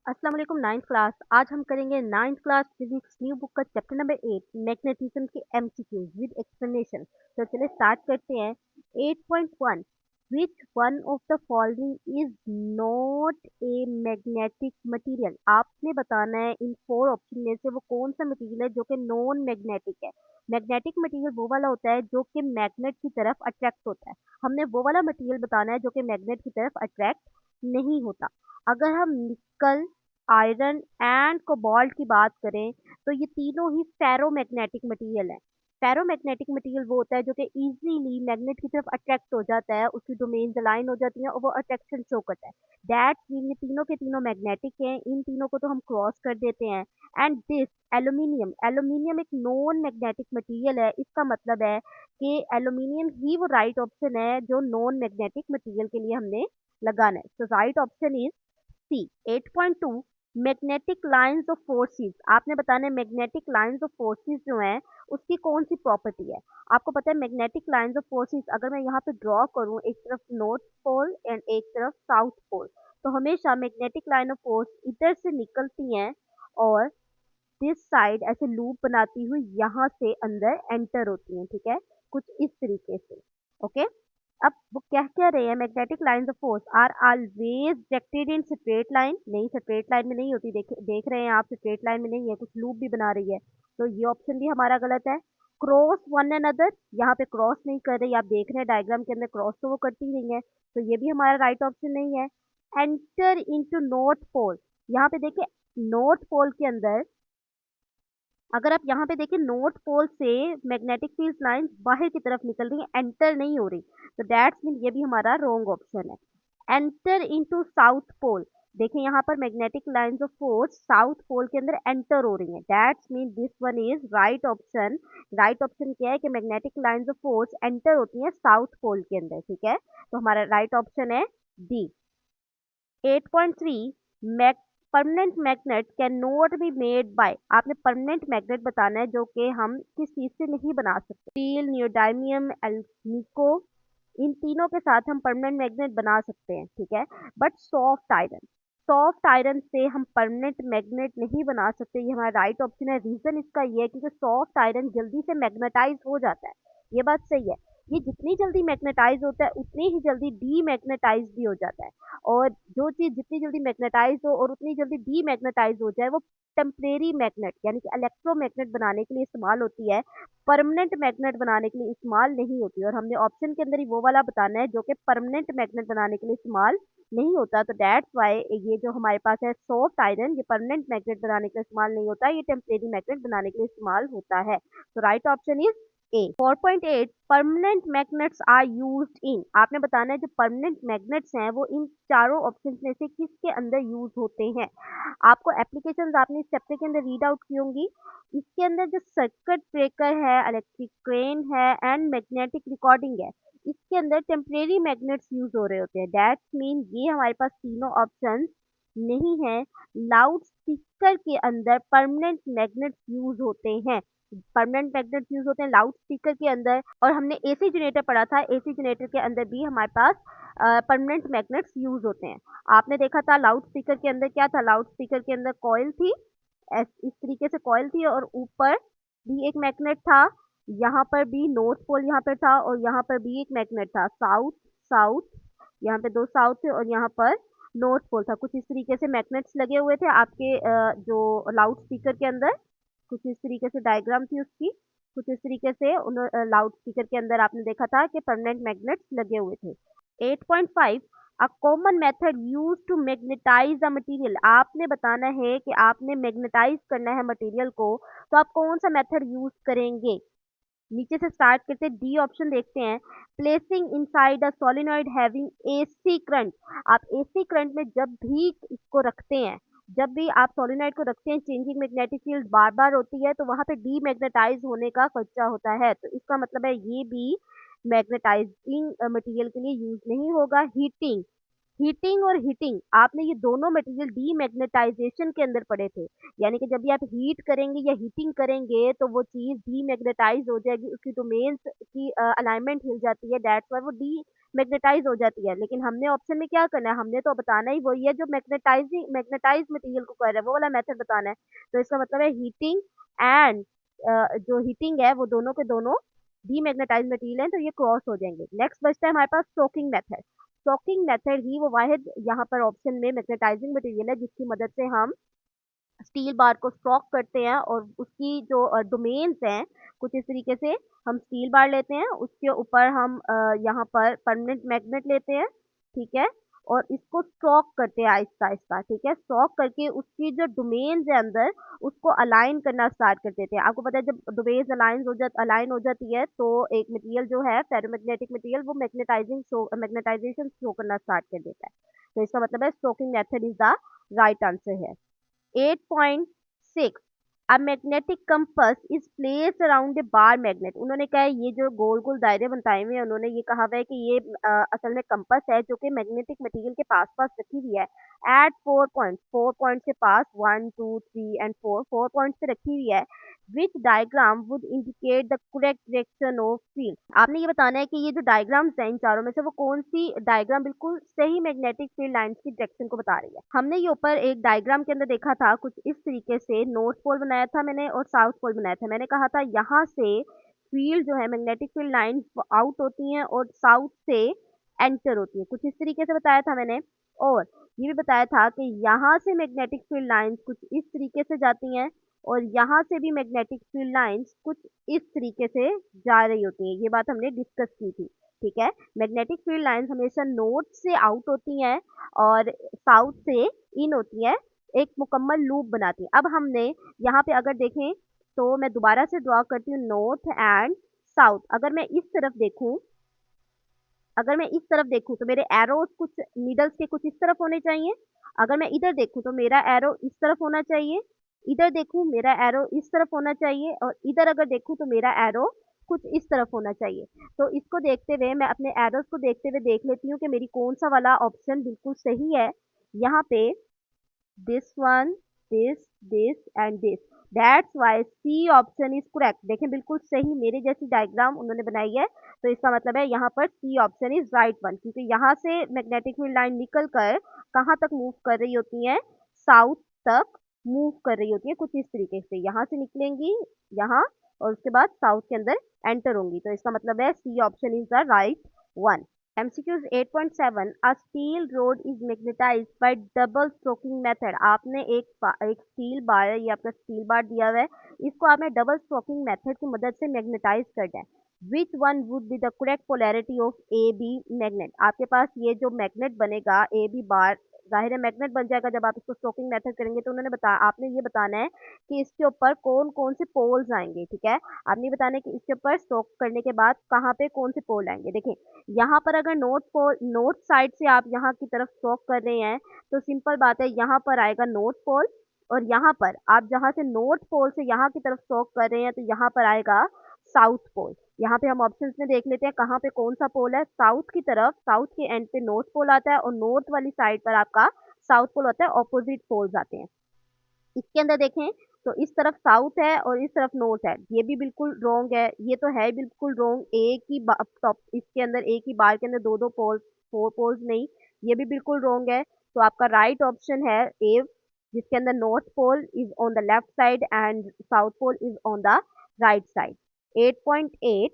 अस्सलाम वालेकुम ninth class. आज हम करेंगे ninth class physics new book का चैप्टर नंबर 8 मैग्नेटिज्म के एमसीक्यूज विद एक्सप्लेनेशन। तो चलिए स्टार्ट करते हैं। 8.1 which one of the following is not a magnetic material. आपने बताना है इन फोर ऑप्शन में से वो कौन सा मटेरियल है जो कि नॉन मैग्नेटिक है। मैग्नेटिक मटेरियल वो वाला होता है जो कि मैग्नेट की तरफ अट्रैक्ट होता है। हमने वो वाला मटेरियल बताना है जो कि मैग्नेट की तरफ अट्रैक्ट नहीं होता। अगर हम निकल, आयरन एंड कोबाल्ट की बात करें तो ये तीनों ही फेरोमैग्नेटिक मटेरियल है। फेरोमैग्नेटिक मटेरियल वो होता है जो कि इजीली मैग्नेट की तरफ अट्रैक्ट हो जाता है, उसकी डोमेन्स अलाइन हो जाती हैं और वो अट्रैक्शन शो करता है। दैट्स मीन ये तीनों के तीनों मैग्नेटिक हैं। इन तीनों को तो हम क्रॉस कर देते हैं। एंड दिस एल्यूमिनियम, एल्यूमिनियम एक नॉन मैग्नेटिक मटेरियल है। इसका मतलब है कि एल्यूमिनियम ही वो राइट ऑप्शन है जो नॉन मैग्नेटिक मटेरियल के लिए हमने लगाना है। तो right option is c. 8.2 magnetic lines of forces. आपने बताना है मैग्नेटिक लाइंस ऑफ फोर्सेस जो हैं उसकी कौन सी प्रॉपर्टी है। आपको पता है मैग्नेटिक लाइंस ऑफ फोर्सेस अगर मैं यहाँ पे ड्रॉ करूँ, एक तरफ नॉर्थ पोल एंड एक तरफ साउथ पोल, तो हमेशा मैग्नेटिक लाइन ऑफ फोर्स इधर से निकलती हैं और दिस साइड ऐसे लूप बनाती हुई यहाँ से अंदर एंटर होती हैं। ठीक है, कुछ इस तरीके से। ओके, अब वो कह रहे हैं magnetic lines of force are always directed in straight line. नहीं, स्ट्रेट लाइन में नहीं होती। देख रहे हैं आप, स्ट्रेट लाइन में नहीं है, कुछ लूप भी बना रही है। तो ये ऑप्शन भी हमारा गलत है। क्रॉस वन अनदर, यहाँ पे क्रॉस नहीं कर रही। आप देख रहे हैं डायग्राम के अंदर क्रॉस तो वो करती नहीं है, तो ये भी हमारा राइट ऑप्शन नहीं है। एंटर इनटू नॉर्थ पोल, यहाँ पे देखिए नॉर्थ पोल के अंदर अगर आप यहाँ पे देखें नॉर्थ पोल से मैग्नेटिक फील्ड लाइंस बाहर की तरफ निकल रही है, एंटर नहीं हो रही। तो दैट्स मीन ये भी हमारा रॉन्ग ऑप्शन है। एंटर इनटू साउथ पोल, देखिए यहाँ पर magnetic lines of force south pole के अंदर एंटर हो रही है। That's mean this one is right option. Right option क्या है कि magnetic lines of force enter होती है साउथ पोल के अंदर। ठीक है, तो हमारा राइट ऑप्शन है D. 8.3 permanent magnet can not be made by. आपने परमानेंट मैग्नेट बताना है जो कि हम किस चीज से नहीं बना सकते। स्टील, नियोडाइमियम, एल्निको, इन तीनों के साथ हम परमानेंट मैग्नेट बना सकते हैं। ठीक है, but soft iron, soft iron से हम परमानेंट मैग्नेट नहीं बना सकते। ये हमारा राइट ऑप्शन है। रीजन इसका ये है क्योंकि सॉफ्ट आयरन जल्दी से मैग्नेटाइज हो जाता है। ये बात सही है, ये जितनी जल्दी मैग्नेटाइज होता है उतनी ही जल्दी डीमैग्नेटाइज भी हो जाता है। और जो चीज़ जितनी जल्दी मैग्नेटाइज हो और उतनी जल्दी डीमैग्नेटाइज हो जाए वो टेम्परेरी मैग्नेट यानी कि इलेक्ट्रोमैग्नेट बनाने के लिए इस्तेमाल होती है, परमानेंट मैग्नेट बनाने के लिए इस्तेमाल नहीं होती। और हमने ऑप्शन के अंदर ही वो वाला बताना है जो कि परमानेंट मैग्नेट बनाने के लिए इस्तेमाल नहीं होता। तो दैट्स वाई ये जो हमारे पास है सॉफ्ट आयरन, ये परमानेंट मैग्नेट बनाने के लिए इस्तेमाल नहीं होता, ये टेम्परेरी मैग्नेट बनाने के लिए इस्तेमाल होता है। तो right option is a. 4.8 permanent magnets are used in. आपने बताना है जो परमानेंट मैग्नेट्स हैं वो इन चारों ऑप्शंस में से किसके अंदर यूज होते हैं। आपको एप्लीकेशंस आपने इस चैप्टर के अंदर रीड आउट की होंगी। इसके अंदर जो सर्किट ब्रेकर है, इलेक्ट्रिक क्रेन है एंड मैग्नेटिक रिकॉर्डिंग है, इसके अंदर टेम्परेरी मैग्नेट्स यूज हो रहे होते हैं। दैट्स मीन ये हमारे पास तीनों ऑप्शंस नहीं है। लाउड स्पीकर के अंदर परमानेंट मैग्नेट्स यूज होते हैं। परमानेंट मैग्नेट्स यूज होते हैं लाउड स्पीकर के अंदर। और हमने एसी जनरेटर पढ़ा था, एसी जनरेटर के अंदर भी हमारे पास परमानेंट मैग्नेट्स यूज होते हैं। आपने देखा था लाउड स्पीकर के अंदर क्या था, लाउड स्पीकर के अंदर कॉइल थी, इस तरीके से कॉइल थी और ऊपर भी एक मैग्नेट था। यहाँ पर भी नॉर्थ पोल यहाँ पर था और यहाँ पर भी एक मैग्नेट था। साउथ साउथ, यहाँ पे दो साउथ थे और यहाँ पर नॉर्थ पोल था। कुछ इस तरीके से मैग्नेट्स लगे हुए थे आपके जो लाउड स्पीकर के अंदर। कुछ इस तरीके से डायग्राम थी उसकी। कुछ इस तरीके से उन लाउड स्पीकर के अंदर आपने देखा था कि परमानेंट मैग्नेट्स लगे हुए थे। 8.5 a common method use to magnetise the material. आपने बताना है कि आपने मैग्नेटाइज करना है मटेरियल को, तो आप कौन सा मेथड यूज करेंगे। नीचे से स्टार्ट करते हैं, डी ऑप्शन देखते हैं। Placing inside a solenoid having AC current. आप एसी करंट में जब भी इसको रखते हैं, जब भी आप सोलिनॉइड को रखते हैं, चेंजिंग मैग्नेटिक फील्ड बार बार होती है तो वहां पे डीमैग्नेटाइज होने का खर्चा होता है। तो इसका मतलब है ये भी मैग्नेटाइजिंग मटेरियल के लिए यूज नहीं होगा। हीटिंग, हीटिंग और हीटिंग आपने ये दोनों मटेरियल डीमैग्नेटाइजेशन के अंदर पढ़े थे। यानी कि जब भी आप हीट करेंगे या हीटिंग करेंगे तो वो चीज़ डीमैग्नेटाइज़ हो जाएगी, उसकी डोमेन्स की अलाइनमेंट हिल जाती है, दैट्स व्हाई वो डीमैग्नेटाइज़ हो जाती है। लेकिन हमने ऑप्शन में क्या करना है, हमने तो बताना ही वही है जो मैग्नेटाइज़ मटेरियल को कर रहा है, वो वाला मेथड बताना है। तो इसका मतलब है हीटिंग एंड जो हीटिंग है वो दोनों के दोनों डीमैग्नेटाइज़ मटेरियल हैं, तो ये क्रॉस हो जाएँगे। नेक्स्ट बचता है हमारे पास सोकिंग मेथड। सॉकिंग मेथड ही वो वाहिद यहाँ पर ऑप्शन में मैग्नेटाइजिंग मटेरियल है जिसकी मदद से हम स्टील बार को स्टॉक करते हैं और उसकी जो डोमेन्स हैं कुछ इस तरीके से हम स्टील बार लेते हैं, उसके ऊपर हम यहाँ पर परमानेंट मैग्नेट लेते हैं, ठीक है, और इसको स्टॉक करते हैं आहिस्ता आहिस्ता, ठीक है, स्टॉक करके उसकी जो डोमेन्स है अंदर उसको अलाइन करना स्टार्ट कर देते हैं। आपको पता है जब डोमेन्स अलाइन हो जाती है तो एक मटेरियल जो है फेरोमैग्नेटिक मटेरियल वो मैग्नेटाइजेशन शो करना स्टार्ट कर देता है। तो इसका मतलब है stroking method is the right answer है। 8.6 A magnetic compass is placed around a bar magnet। उन्होंने कहा है ये जो गोल गोल दायरे बताए हुए हैं उन्होंने ये कहा हुआ है कि ये असल में कंपस है जो कि मैग्नेटिक मटेरियल के पास पास रखी हुई है एट 4 पॉइंट के पास 1 2 3 एंड 4 पॉइंट्स पे रखी हुई है which diagram would indicate the correct direction of field. आपने ये बताना है कि ये जो डायग्राम्स हैं इन चारों में से वो कौन सी डायग्राम बिल्कुल सही मैग्नेटिक फील्ड लाइंस की डायरेक्शन को बता रही है। हमने ये ऊपर एक डायग्राम के अंदर देखा था कुछ इस तरीके से, नॉर्थ पोल बनाया था मैंने और साउथ पोल बनाया था। मैंने कहा था यहाँ से फील्ड जो है मैग्नेटिक फील्ड लाइन आउट होती हैं और साउथ से एंटर होती है, कुछ इस तरीके से बताया था मैंने। और ये भी बताया था कि यहाँ से मैग्नेटिक फील्ड लाइंस कुछ इस तरीके से जाती हैं और यहाँ से भी मैग्नेटिक फील्ड लाइंस कुछ इस तरीके से जा रही होती हैं। ये बात हमने डिस्कस की थी, ठीक है। मैग्नेटिक फील्ड लाइंस हमेशा नॉर्थ से आउट होती हैं और साउथ से इन होती हैं, एक मुकम्मल लूप बनाती हैं। अब हमने यहाँ पे अगर देखें तो मैं दोबारा से ड्रॉ करती हूँ नॉर्थ एंड साउथ। अगर मैं इस तरफ देखूं तो मेरे एरोस कुछ नीडल्स के कुछ इस तरफ होने चाहिए। अगर मैं इधर देखूं तो मेरा एरो इस तरफ होना चाहिए। इधर देखूं मेरा एरो इस तरफ होना चाहिए और इधर अगर देखूं तो मेरा एरो कुछ इस तरफ होना चाहिए। तो इसको देखते हुए मैं अपने एरोस को देखते हुए देख लेती हूँ कि मेरी कौन सा वाला ऑप्शन बिल्कुल सही है। यहाँ पे this one, this and this, that's why C option is correct. देखें बिल्कुल सही मेरे जैसी डायग्राम उन्होंने बनाई है, तो इसका मतलब है यहाँ पर C option is right one, क्योंकि यहाँ से मैग्नेटिक फील्ड लाइन निकल कर कहाँ तक मूव कर रही होती है, साउथ तक मूव कर रही होती है कुछ इस तरीके से, यहाँ से निकलेंगी यहाँ और उसके बाद साउथ के अंदर एंटर होंगी। तो इसका मतलब है C option is the right one. MCQs 8.7 A steel rod is magnetized by double stroking method। आपने एक स्टील बार, ये आपका स्टील बार दिया हुआ है, इसको आपने डबल स्ट्रोकिंग मेथड की मदद से मैग्नेटाइज करना है। Which one would be the correct polarity of A B magnet. आपके पास ये जो मैग्नेट बनेगा ए बी बार, जाहिर है मैग्नेट बन जाएगा जब आप इसको स्ट्रोकिंग मेथड करेंगे। तो उन्होंने बताया आपने ये बताना है कि इसके ऊपर कौन कौन से पोल्स आएंगे, ठीक है। आपने बताना है कि इसके ऊपर स्ट्रोक करने के बाद कहाँ पे कौन से पोल आएंगे। देखिए यहाँ पर अगर नॉर्थ साइड से आप यहाँ की तरफ स्ट्रोक कर रहे हैं तो सिंपल बात है यहाँ पर आएगा नॉर्थ पोल, और यहाँ पर आप जहाँ से नॉर्थ पोल से यहाँ की तरफ स्ट्रोक कर रहे हैं तो यहाँ पर आएगा साउथ पोल। यहाँ पे हम ऑप्शंस में देख लेते हैं कहाँ पे कौन सा पोल है। साउथ की तरफ, साउथ के एंड पे नॉर्थ पोल आता है और नॉर्थ वाली साइड पर आपका साउथ पोल होता है, ऑपोजिट पोल्स आते हैं। इसके अंदर देखें तो इस तरफ साउथ है और इस तरफ नॉर्थ है, ये भी बिल्कुल रॉन्ग है, ये तो है बिल्कुल रॉन्ग। एक ही टॉप इसके अंदर एक ही बार के अंदर दो दो पोल्स, फोर पोल्स नहीं, ये भी बिल्कुल रॉन्ग है। तो आपका राइट ऑप्शन है ए, जिसके अंदर north pole is on the left side and south pole is on the right side. 8.8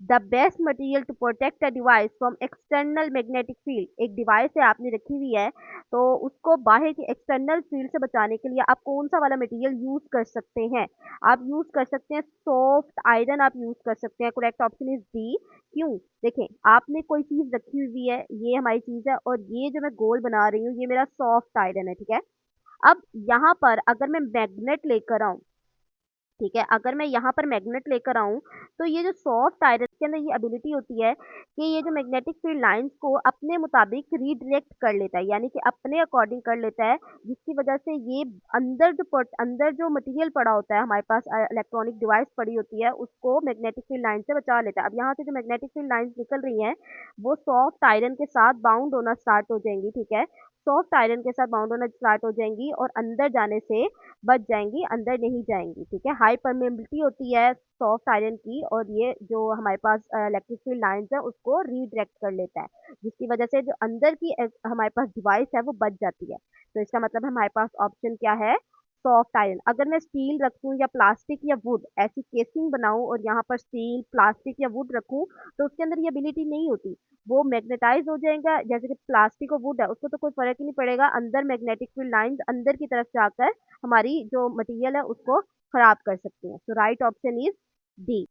the best material to protect a device from external magnetic field. एक डिवाइस है आपने रखी हुई है तो उसको बाहर की एक्सटर्नल फील्ड से बचाने के लिए आप कौन सा वाला मटेरियल यूज कर सकते हैं। आप यूज कर सकते हैं सॉफ्ट आयरन, आप यूज कर सकते हैं। Correct option is D. क्यों, देखें आपने कोई चीज रखी हुई है, ये हमारी चीज है और ये जो मैं गोल बना रही हूँ ये मेरा सॉफ्ट आयरन है, ठीक है। अब यहाँ पर अगर मैं मैग्नेट लेकर आऊं, ठीक है, अगर मैं यहाँ पर मैग्नेट लेकर आऊँ, तो ये जो सॉफ्ट आयरन के अंदर ये एबिलिटी होती है कि ये जो मैग्नेटिक फील्ड लाइन्स को अपने मुताबिक रीडायरेक्ट कर लेता है, यानी कि अपने अकॉर्डिंग कर लेता है, जिसकी वजह से ये अंदर जो मटेरियल पड़ा होता है, हमारे पास इलेक्ट्रॉनिक डिवाइस पड़ी होती है, उसको मैग्नेटिक फील्ड लाइन से बचा लेता है। अब यहाँ से जो मैग्नेटिक फील्ड लाइन्स निकल रही हैं, वो सॉफ्ट आयरन के साथ बाउंड होना स्टार्ट हो जाएँगी, ठीक है? सॉफ्ट आयरन के साथ बाउंड होना स्टार्ट हो जाएँगी और अंदर जाने से बच जाएँगी, अंदर नहीं जाएँगी, ठीक है? हाई परमेबिलिटी होती है सॉफ्ट आयरन की और ये जो हमारे पास इलेक्ट्रिक फील्ड लाइन्स है उसको रीडायरेक्ट कर लेता है, जिसकी वजह से जो अंदर की हमारे पास डिवाइस है वो बच जाती है। तो इसका मतलब हमारे पास ऑप्शन क्या है? Soft iron. अगर मैं स्टील रखूँ या प्लास्टिक या वुड ऐसी केसिंग बनाऊँ और यहाँ पर स्टील, प्लास्टिक या वुड रखूँ, तो उसके अंदर ये एबिलिटी नहीं होती। वो मैग्नेटाइज़ हो जाएगा, जैसे कि प्लास्टिक और वुड है, उसको तो कोई फ़र्क ही नहीं पड़ेगा, अंदर मैग्नेटिक फील्ड लाइन्स अंदर की तरफ जाकर हमारी जो मटेरियल है उसको खराब कर सकती हैं। सो राइट ऑप्शन इज़ डी।